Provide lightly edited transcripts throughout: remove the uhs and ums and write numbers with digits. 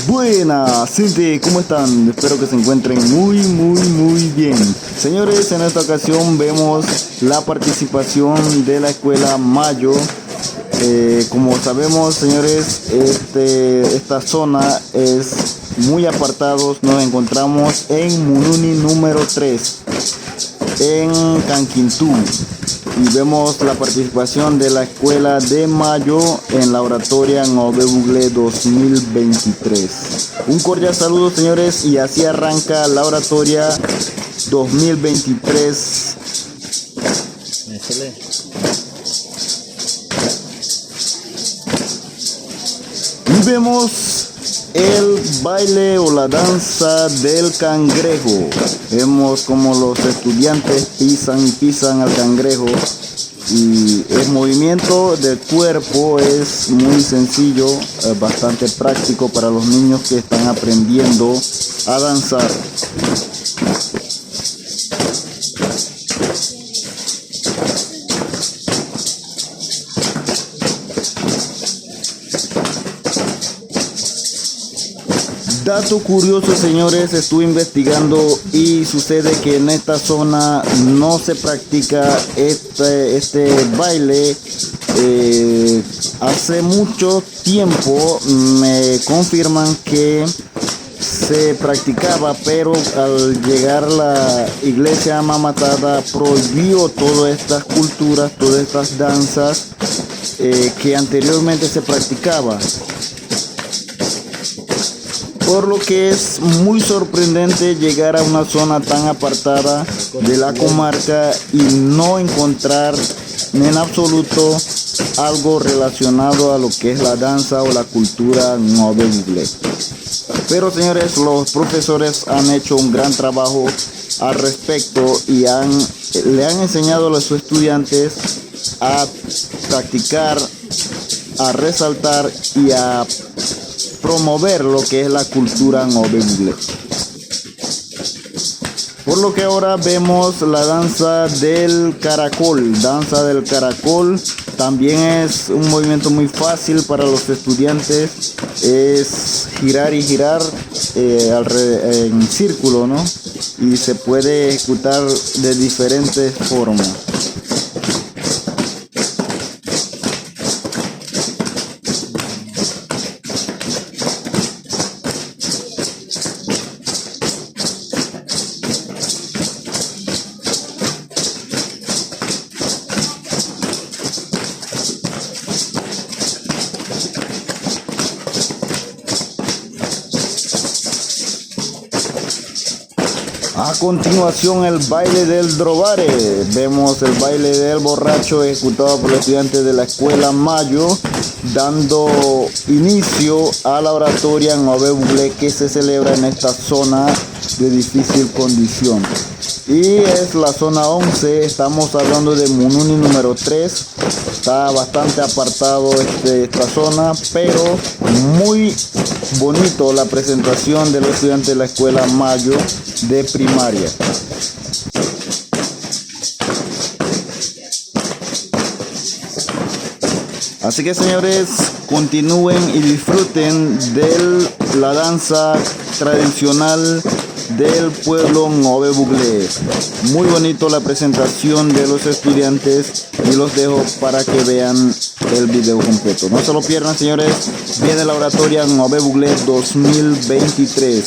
Buenas, gente, ¿cómo están? Espero que se encuentren muy bien. Señores, en esta ocasión vemos la participación de la escuela Mayo. Como sabemos, señores, esta zona es muy apartados. Nos encontramos en Mununi número 3, en Canquintú. Y vemos la participación de la escuela de Mayo en la oratoria Ng'obe Buglé 2023. Un cordial saludo, señores, y así arranca la oratoria 2023. Y vemos el baile o la danza del cangrejo. Vemos como los estudiantes pisan al cangrejo, y el movimiento del cuerpo es muy sencillo, bastante práctico para los niños que están aprendiendo a danzar. Dato curioso, señores, estuve investigando y sucede que en esta zona no se practica este baile. Hace mucho tiempo me confirman que se practicaba, pero al llegar la iglesia Mama Tada prohibió todas estas culturas, todas estas danzas que anteriormente se practicaban. Por lo que es muy sorprendente llegar a una zona tan apartada de la comarca y no encontrar en absoluto algo relacionado a lo que es la danza o la cultura Ng'obe Buglé. Pero, señores, los profesores han hecho un gran trabajo al respecto y le han enseñado a los estudiantes a practicar, a resaltar y a promover lo que es la cultura Ng'obe Buglé. Por lo que ahora vemos la danza del caracol. Danza del caracol también es un movimiento muy fácil para los estudiantes. Es girar y girar en círculo, ¿no? Y se puede ejecutar de diferentes formas. A continuación, el baile del Drovare. Vemos el baile del borracho ejecutado por los estudiantes de la escuela Mayo, dando inicio a la oratoria Ng'obe Buglé que se celebra en esta zona de difícil condición. Y es la zona 11, estamos hablando de Mununi número 3. Está bastante apartado esta zona, pero muy bonito la presentación de los estudiantes de la escuela Mayo de primaria. Así que, señores, continúen y disfruten de la danza tradicional del pueblo Ng'obe Buglé. Muy bonito la presentación de los estudiantes y los dejo para que vean el video completo. No se lo pierdan, señores. Viene la oratoria Ng'obe Buglé 2023.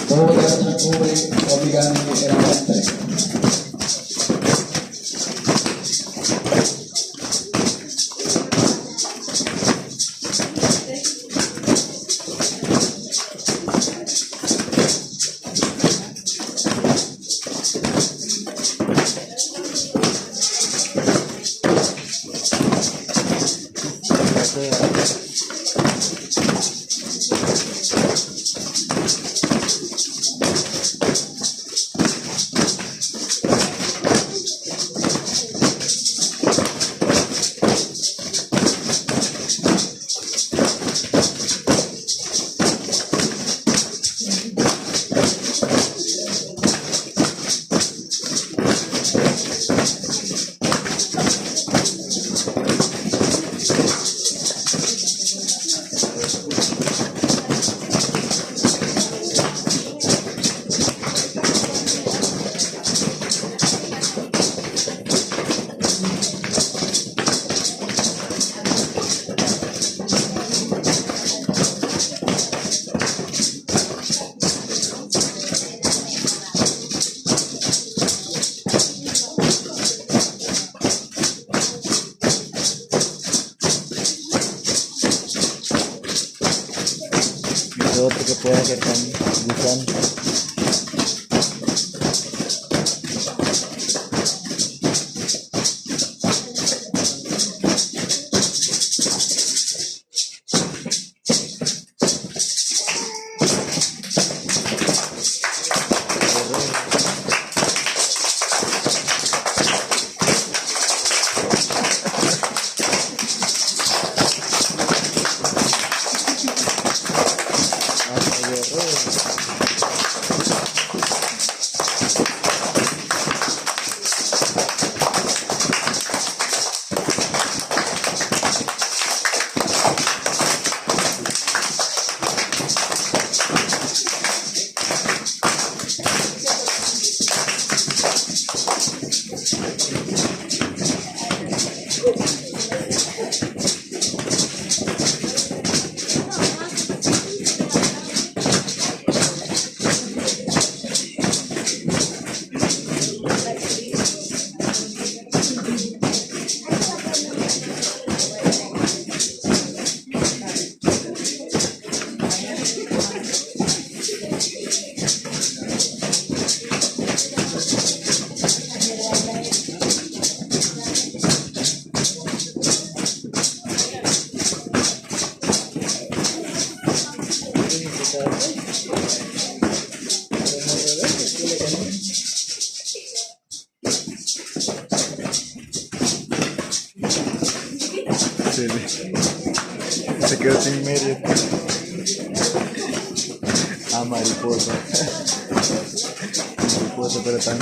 Todo ya se cubre obligadamente. Otro que pueda hacer tan gusano. Se quedó sin media. Ah, mariposa. Mariposa, pero tan